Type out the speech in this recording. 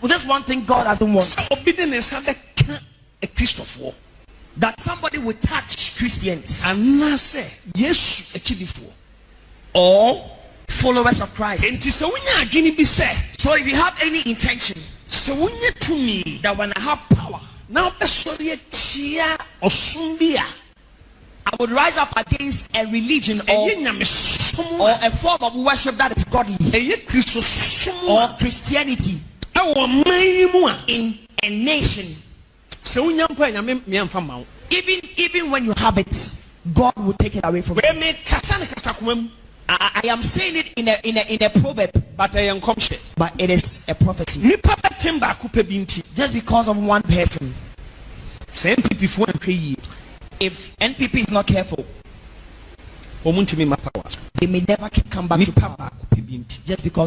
This one thing God doesn't want. That somebody will touch Christians or followers of Christ. So if you have any intention that when I have power, I would rise up against a religion or a form of worship that is godly or Christianity in a nation. Even when you have it, God will take it away from you. I am saying it in a proverb, but it is a prophecy. Just because of one person. If NPP is not careful, they may never come back to power just because